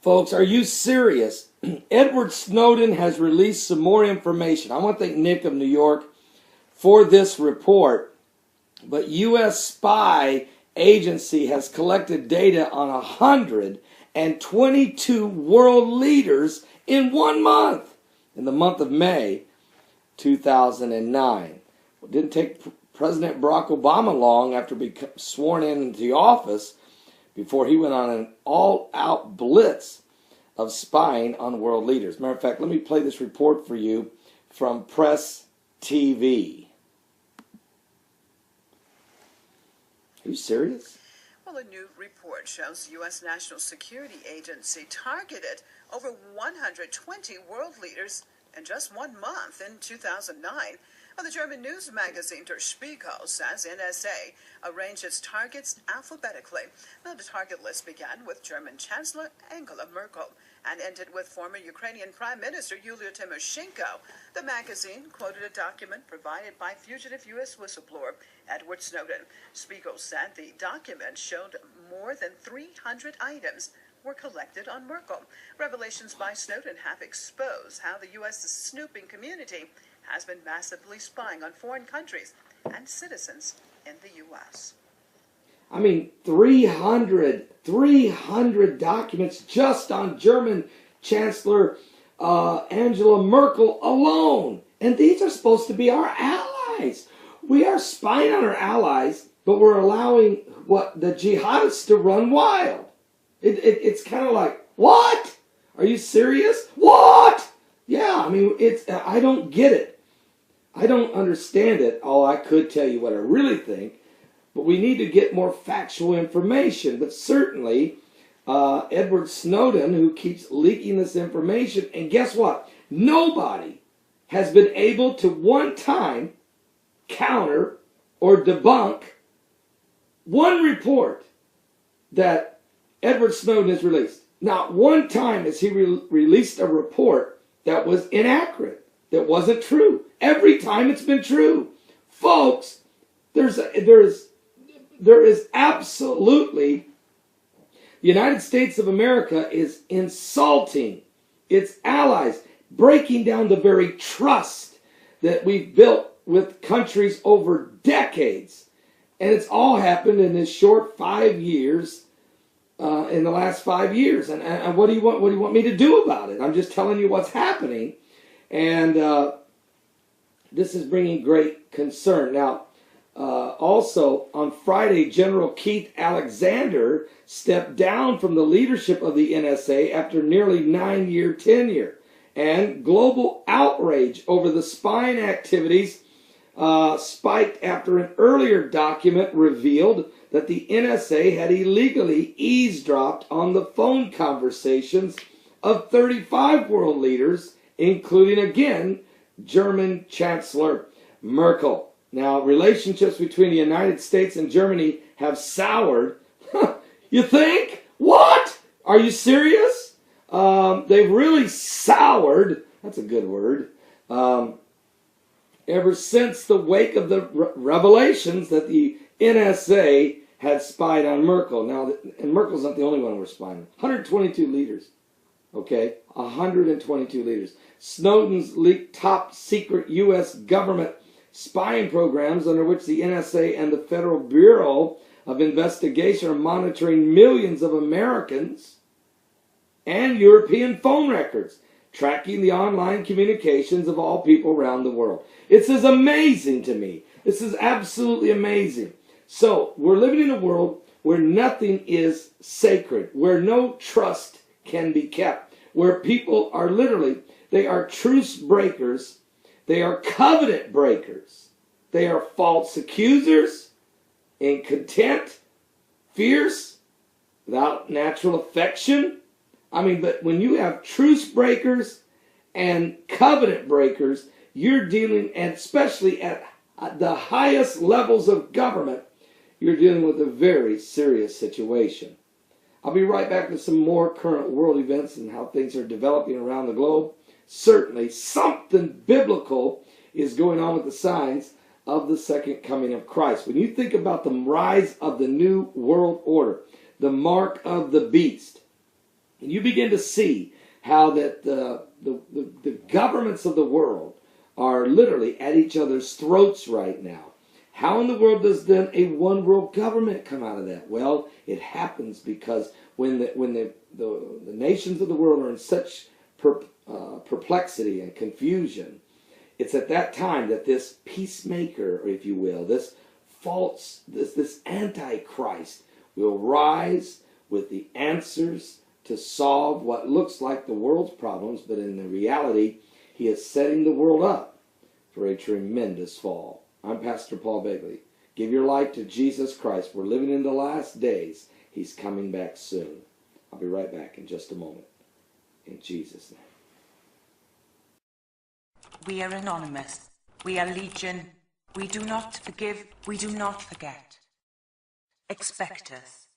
Folks, are you serious? Edward Snowden has released some more information. I want to thank Nick of New York for this report. But U.S. spy agency has collected data on 122 world leaders in 1 month, in the month of May 2009. It didn't take President Barack Obama long after being sworn into the office before he went on an all-out blitz of spying on world leaders. Matter of fact, let me play this report for you from Press TV. Are you serious? Well, a new report shows the U.S. National Security Agency targeted over 120 world leaders in just 1 month in 2009. Well, the German news magazine Der Spiegel says NSA arranged its targets alphabetically. Now, the target list began with German Chancellor Angela Merkel and ended with former Ukrainian Prime Minister Yulia Tymoshenko. The magazine quoted a document provided by fugitive U.S. whistleblower Edward Snowden. Spiegel said the document showed more than 300 items were collected on Merkel. Revelations by Snowden have exposed how the U.S. snooping community has been massively spying on foreign countries and citizens in the U.S. I mean, 300 documents just on German Chancellor Angela Merkel alone. And these are supposed to be our allies. We are spying on our allies, but we're allowing the jihadists to run wild. It's kind of like, what? Are you serious? What? Yeah, I mean, I don't get it. I don't understand it. Oh, I could tell you what I really think, but we need to get more factual information. But certainly, Edward Snowden, who keeps leaking this information, and guess what? Nobody has been able to one time counter or debunk one report that Edward Snowden has released. Not one time has he released a report that was inaccurate, that wasn't true. Every time it's been true. Folks, there is absolutely, the United States of America is insulting its allies, breaking down the very trust that we've built with countries over decades. And it's all happened in this short 5 years, in the last 5 years. And what do you want me to do about it? I'm just telling you what's happening. And this is bringing great concern. Now, also, on Friday, General Keith Alexander stepped down from the leadership of the NSA after nearly 9-year tenure. And global outrage over the spying activities spiked after an earlier document revealed that the NSA had illegally eavesdropped on the phone conversations of 35 world leaders, including, again, German Chancellor Merkel. Now, relationships between the United States and Germany have soured. You think? What? Are you serious? They've really soured. That's a good word. Ever since the wake of the revelations that the NSA had spied on Merkel. Now, and Merkel's not the only one we're spying on. 122 leaders. Okay? 122 leaders. Snowden's leaked top secret U.S. government spying programs under which the NSA and the Federal Bureau of Investigation are monitoring millions of Americans and European phone records, tracking the online communications of all people around the world. This is amazing to me. This is absolutely amazing. So, we're living in a world where nothing is sacred, where no trust can be kept, where people are literally, they are truce breakers, they are covenant breakers, they are false accusers, incontent, fierce, without natural affection. I mean, but when you have truce breakers and covenant breakers, you're dealing, and especially at the highest levels of government, you're dealing with a very serious situation. I'll be right back with some more current world events and how things are developing around the globe. Certainly, something biblical is going on with the signs of the second coming of Christ. When you think about the rise of the new world order, the mark of the beast, And you begin to see how that the governments of the world are literally at each other's throats right now. How in the world does then a one world government come out of that? Well, it happens because when the nations of the world are in such perplexity and confusion, it's at that time that this peacemaker, if you will, this antichrist will rise with the answers to solve what looks like the world's problems, but in the reality, he is setting the world up for a tremendous fall. I'm Pastor Paul Begley. Give your life to Jesus Christ. We're living in the last days. He's coming back soon. I'll be right back in just a moment. In Jesus' name. We are anonymous. We are legion. We do not forgive. We do not forget. Expect us.